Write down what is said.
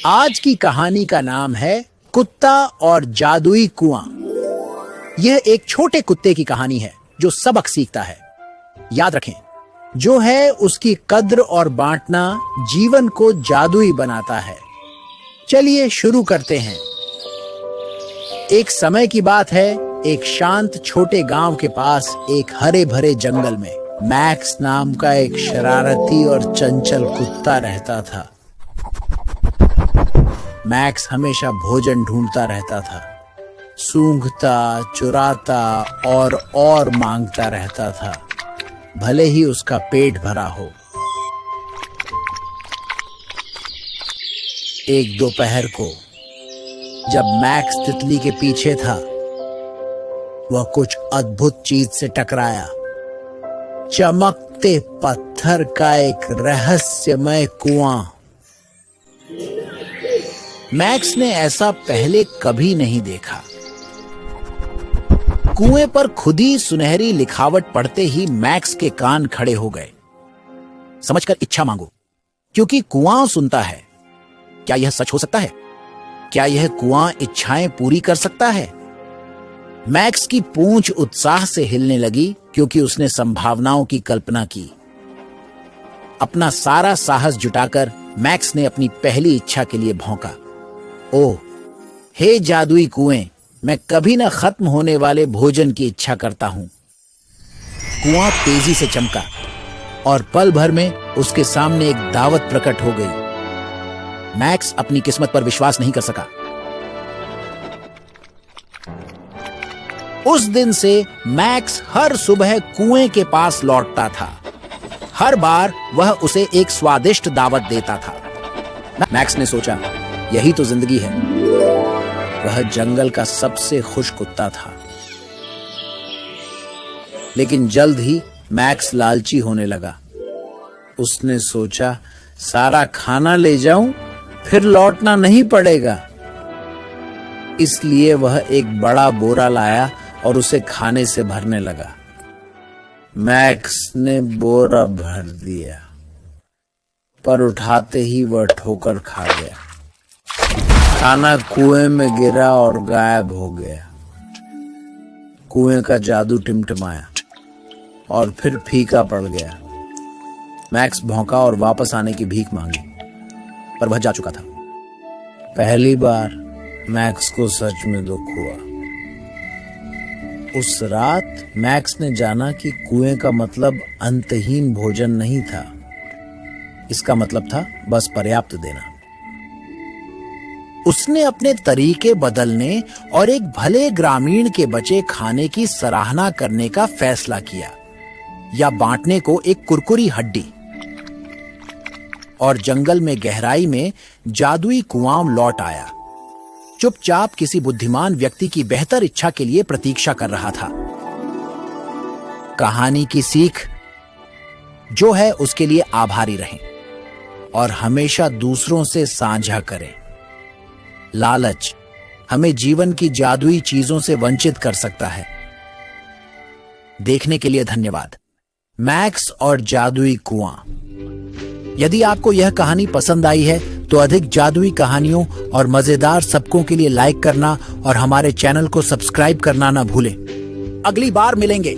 आज की कहानी का नाम है कुत्ता और जादुई कुआं। यह एक छोटे कुत्ते की कहानी है जो सबक सीखता है। याद रखें, जो है उसकी कद्र और बांटना जीवन को जादुई बनाता है। चलिए शुरू करते हैं। एक समय की बात है, एक शांत छोटे गांव के पास एक हरे भरे जंगल में मैक्स नाम का एक शरारती और चंचल कुत्ता रहता था। मैक्स हमेशा भोजन ढूंढता रहता था, सूंघता, चुराता और मांगता रहता था, भले ही उसका पेट भरा हो। एक दोपहर को जब मैक्स तितली के पीछे था, वह कुछ अद्भुत चीज से टकराया। चमकते पत्थर का एक रहस्यमय कुआं। मैक्स ने ऐसा पहले कभी नहीं देखा। कुएं पर खुदी सुनहरी लिखावट पढ़ते ही मैक्स के कान खड़े हो गए। समझकर इच्छा मांगो, क्योंकि कुआं सुनता है। क्या यह सच हो सकता है? क्या यह कुआं इच्छाएं पूरी कर सकता है? मैक्स की पूंछ उत्साह से हिलने लगी, क्योंकि उसने संभावनाओं की कल्पना की। अपना सारा साहस जुटाकर मैक्स ने अपनी पहली इच्छा के लिए भौंका। ओह, हे जादुई कुएं, मैं कभी न खत्म होने वाले भोजन की इच्छा करता हूं। कुआं तेजी से चमका और पल भर में उसके सामने एक दावत प्रकट हो गई। मैक्स अपनी किस्मत पर विश्वास नहीं कर सका। उस दिन से मैक्स हर सुबह कुएं के पास लौटता था। हर बार वह उसे एक स्वादिष्ट दावत देता था। मैक्स ने सोचा, यही तो जिंदगी है। वह जंगल का सबसे खुश कुत्ता था। लेकिन जल्द ही मैक्स लालची होने लगा। उसने सोचा, सारा खाना ले जाऊं, फिर लौटना नहीं पड़ेगा। इसलिए वह एक बड़ा बोरा लाया और उसे खाने से भरने लगा। मैक्स ने बोरा भर दिया, पर उठाते ही वह ठोकर खा गया। खाना कुएं में गिरा और गायब हो गया। कुएं का जादू टिमटिमाया और फिर फीका पड़ गया। मैक्स भौंका और वापस आने की भीख मांगी, पर वह जा चुका था। पहली बार मैक्स को सच में दुख हुआ। उस रात मैक्स ने जाना कि कुएं का मतलब अंतहीन भोजन नहीं था। इसका मतलब था बस पर्याप्त देना। उसने अपने तरीके बदलने और एक भले ग्रामीण के बचे खाने की सराहना करने का फैसला किया, या बांटने को एक कुरकुरी हड्डी। और जंगल में गहराई में जादुई कुआं लौट आया। चुपचाप किसी बुद्धिमान व्यक्ति की बेहतर इच्छा के लिए प्रतीक्षा कर रहा था। कहानी की सीख जो है, उसके लिए आभारी रहें और हमेशा दूसरों से साझा करें। लालच हमें जीवन की जादुई चीजों से वंचित कर सकता है। देखने के लिए धन्यवाद। मैक्स और जादुई कुआं। यदि आपको यह कहानी पसंद आई है तो अधिक जादुई कहानियों और मजेदार सबकों के लिए लाइक करना और हमारे चैनल को सब्सक्राइब करना ना भूलें। अगली बार मिलेंगे।